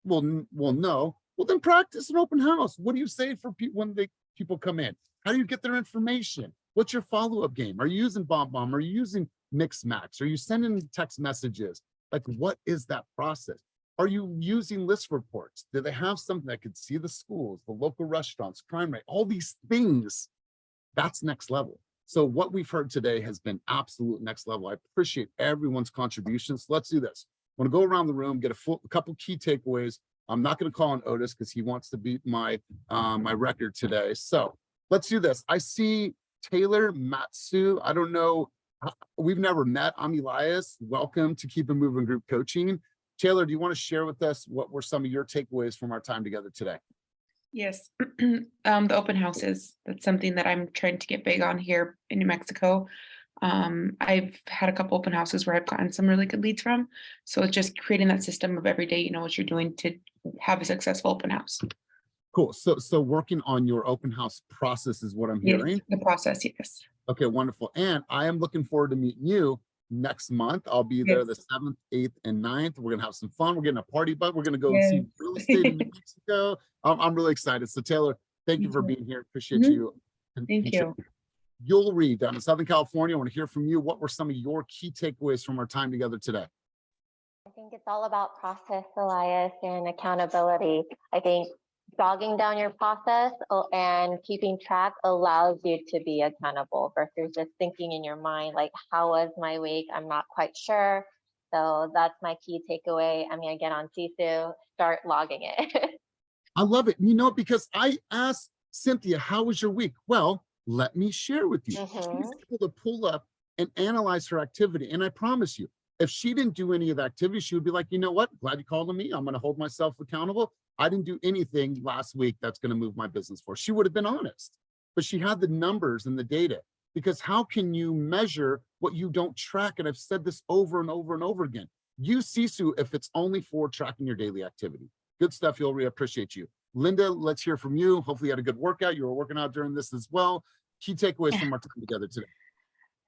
Well, no. Well, then practice an open house. What do you say for people when people come in? How do you get their information? What's your follow-up game? Are you using BombBomb? Are you using Mixmax? Are you sending text messages? Like, what is that process? Are you using list reports? Do they have something that could see the schools, the local restaurants, crime rate, all these things? That's next level. So what we've heard today has been absolute next level. I appreciate everyone's contributions. Let's do this. I want to go around the room, get a couple key takeaways. I'm not going to call on Otis because he wants to beat my my record today. So let's do this. I see Taylor Matsu. I don't know. We've never met. I'm Elias. Welcome to Keep It Moving Group Coaching. Taylor, do you want to share with us what were some of your takeaways from our time together today? Yes, the open houses. That's something that I'm trying to get big on here in New Mexico. I've had a couple open houses where I've gotten some really good leads from. So it's just creating that system of every day, you know what you're doing to have a successful open house. Cool. So working on your open house process is what I'm hearing. Yes, the process, yes. Okay, wonderful. And I am looking forward to meeting you next month. I'll be there the 7th, 8th, and 9th. We're gonna have some fun. We're getting a party, but we're gonna go and see real estate in New Mexico. I'm really excited. So Taylor, thank you for being here. Appreciate you. Thank you. You'll read down in Southern California. I want to hear from you. What were some of your key takeaways from our time together today? I think it's all about process, Elias, and accountability. I think jogging down your process and keeping track allows you to be accountable versus just thinking in your mind, like, how was my week? I'm not quite sure. So that's my key takeaway. I'm going to get on Sisu, start logging it. I love it. You know, because I asked Cynthia, how was your week? Well, let me share with you. She's able to pull up and analyze her activity. And I promise you, if she didn't do any of the activity, she would be like, you know what? Glad you called on me. I'm going to hold myself accountable. I didn't do anything last week that's going to move my business forward. She would have been honest, but she had the numbers and the data, because how can you measure what you don't track? And I've said this over and over and over again. Use Sisu if it's only for tracking your daily activity. Good stuff, Hillary. I appreciate you. Linda, let's hear from you. Hopefully you had a good workout. You were working out during this as well. Key takeaways from our time together today.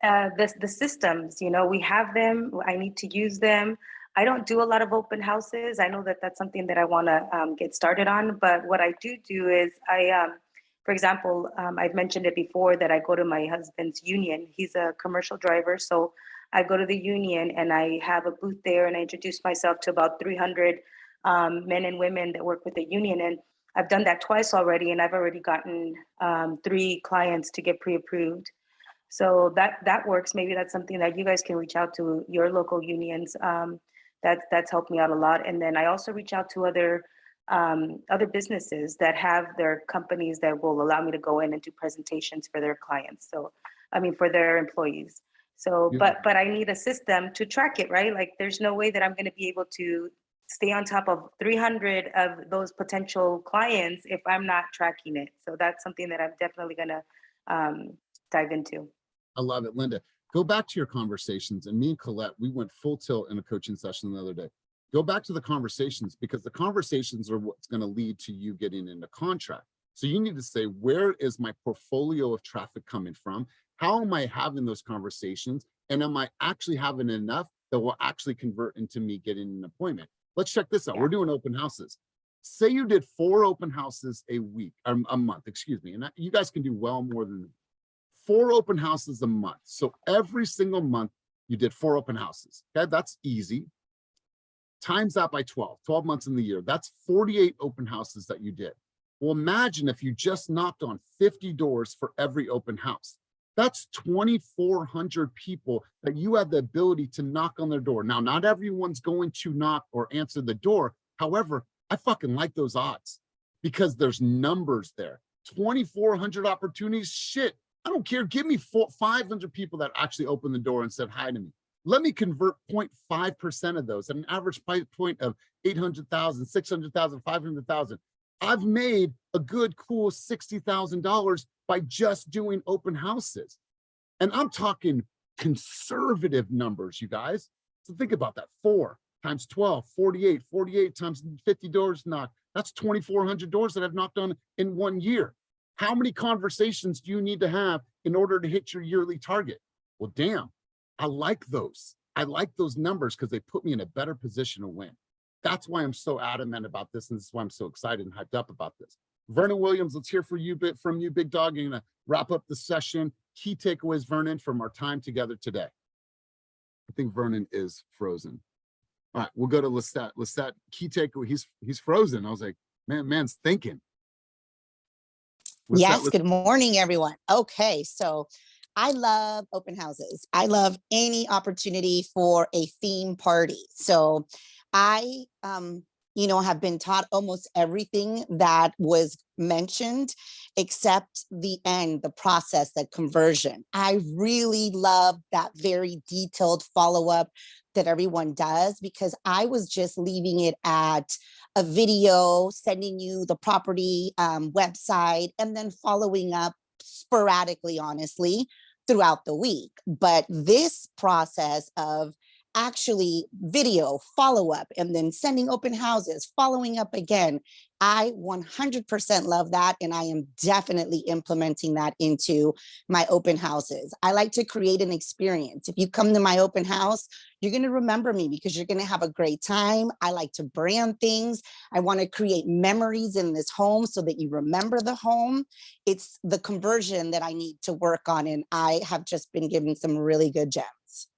The systems, you know, we have them. I need to use them. I don't do a lot of open houses. I know that that's something that I want to get started on. But what I do is for example, I've mentioned it before that I go to my husband's union. He's a commercial driver. So I go to the union and I have a booth there and I introduce myself to about 300 men and women that work with the union. And I've done that twice already. And I've already gotten 3 clients to get pre-approved. So that works. Maybe that's something that you guys can reach out to your local unions. That's helped me out a lot. And then I also reach out to other businesses that have their companies that will allow me to go in and do presentations for their clients. So, I mean, for their employees. So, but I need a system to track it, right? Like, there's no way that I'm going to be able to stay on top of 300 of those potential clients if I'm not tracking it. So that's something that I'm definitely going to dive into. I love it. Linda, go back to your conversations. And me and Colette, we went full tilt in a coaching session the other day. Go back to the conversations, because the conversations are what's going to lead to you getting into contract. So you need to say, where is my portfolio of traffic coming from? How am I having those conversations? And am I actually having enough that will actually convert into me getting an appointment? Let's check this out. Yeah. We're doing open houses. Say you did 4 open houses a month, excuse me. And you guys can do well more than 4 open houses a month. So every single month you did 4 open houses. Okay, that's easy. Times that by 12 months in the year. That's 48 open houses that you did. Well, imagine if you just knocked on 50 doors for every open house. That's 2,400 people that you have the ability to knock on their door. Now, not everyone's going to knock or answer the door. However, I fucking like those odds because there's numbers there. 2,400 opportunities, shit. I don't care. Give me 500 people that actually opened the door and said hi to me. Let me convert 0.5% of those at an average price point of 800,000, 600,000, 500,000. I've made a good, cool $60,000 by just doing open houses. And I'm talking conservative numbers, you guys. So think about that. 4 times 12, 48, 48 times 50 doors knocked. That's 2,400 doors that I've knocked on in 1 year. How many conversations do you need to have in order to hit your yearly target? Well, damn, I like those. I like those numbers because they put me in a better position to win. That's why I'm so adamant about this. And this is why I'm so excited and hyped up about this. Vernon Williams, let's hear from you, big dog. You're gonna wrap up the session. Key takeaways, Vernon, from our time together today. I think Vernon is frozen. All right, we'll go to Lisette. Lisette, key takeaway, he's frozen. I was like, man's thinking. Yes, good morning, everyone. Okay, so I love open houses. I love any opportunity for a theme party. So I, have been taught almost everything that was mentioned, except the end, the process, that conversion. I really love that very detailed follow-up that everyone does, because I was just leaving it at a video, sending you the property website, and then following up sporadically, honestly, throughout the week. But this process of actually video follow-up and then sending open houses, following up again. I 100% love that. And I am definitely implementing that into my open houses. I like to create an experience. If you come to my open house, you're going to remember me because you're going to have a great time. I like to brand things. I want to create memories in this home so that you remember the home. It's the conversion that I need to work on. And I have just been given some really good gems.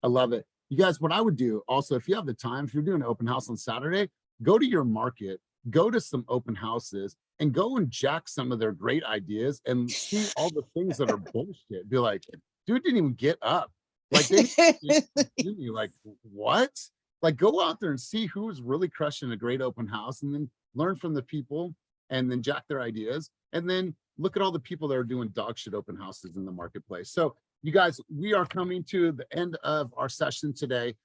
I love it. You guys, what I would do also, if you have the time, if you're doing an open house on Saturday, go to your market, go to some open houses and go and jack some of their great ideas and see all the things that are bullshit. Be like, dude didn't even get up. Like they you like what? Like go out there and see who's really crushing a great open house and then learn from the people and then jack their ideas. And then look at all the people that are doing dog shit open houses in the marketplace. So you guys, we are coming to the end of our session today.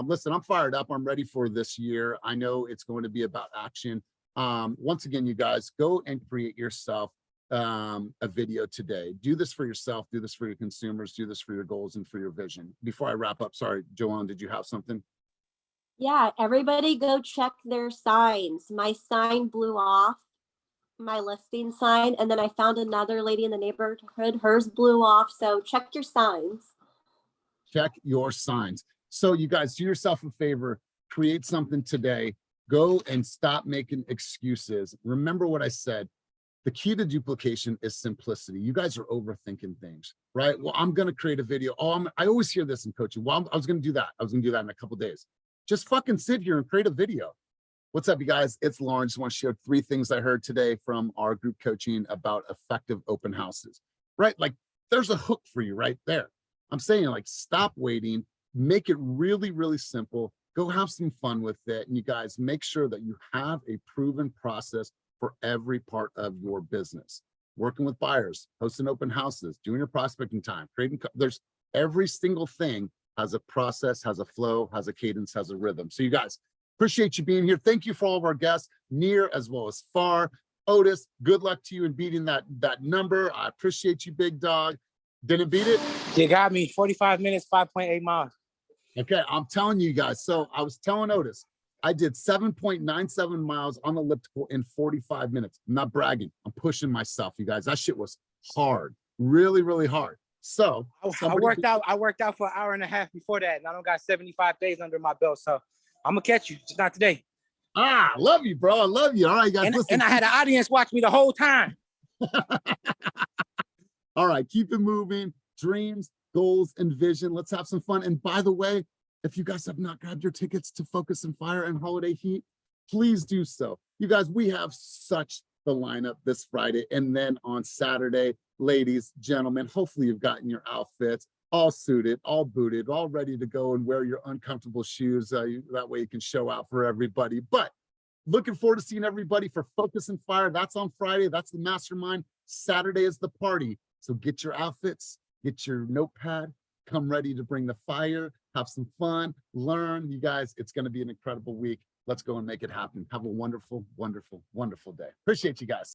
Listen, I'm fired up. I'm ready for this year. I know it's going to be about action. Once again, you guys, go and create yourself a video today. Do this for yourself. Do this for your consumers. Do this for your goals and for your vision. Before I wrap up, sorry, Joanne, did you have something? Yeah, everybody go check their signs. My sign blew off, my listing sign, and then I found another lady in the neighborhood, hers blew off. So check your signs. Check your signs. So you guys, do yourself a favor, create something today. Go and stop making excuses. Remember what I said. The key to duplication is simplicity. You guys are overthinking things, right? Well, I'm going to create a video. Oh, I always hear this in coaching. Well, I was going to do that. I was going to do that in a couple of days. Just fucking sit here and create a video. What's up, you guys? It's Lauren. Just want to share 3 things I heard today from our group coaching about effective open houses, right? Like there's a hook for you right there. I'm saying like, stop waiting, make it really, really simple. Go have some fun with it. And you guys make sure that you have a proven process for every part of your business. Working with buyers, hosting open houses, doing your prospecting time, creating, there's every single thing has a process, has a flow, has a cadence, has a rhythm. So you guys, appreciate you being here. Thank you for all of our guests, near as well as far. Otis, good luck to you in beating that number. I appreciate you, big dog. Didn't beat it? You got me. 45 minutes, 5.8 miles. Okay, I'm telling you guys. So I was telling Otis, I did 7.97 miles on elliptical in 45 minutes. I'm not bragging. I'm pushing myself, you guys. That shit was hard, really, really hard. So I worked out for an hour and a half before that, and I don't got 75 days under my belt. So I'm gonna catch you, just not today. Ah, love you, bro. I love you. All right, guys. Listen. And I had an audience watch me the whole time. All right, keep it moving. Dreams, goals, and vision. Let's have some fun. And by the way, if you guys have not grabbed your tickets to Focus and Fire and Holiday Heat, please do so. You guys, we have such the lineup this Friday. And then on Saturday, ladies, gentlemen, hopefully you've gotten your outfits all suited, all booted, all ready to go and wear your uncomfortable shoes. That way you can show out for everybody. But looking forward to seeing everybody for Focus and Fire. That's on Friday. That's the mastermind. Saturday is the party. So get your outfits, get your notepad, come ready to bring the fire, have some fun, learn. You guys, it's going to be an incredible week. Let's go and make it happen. Have a wonderful, wonderful, wonderful day. Appreciate you guys.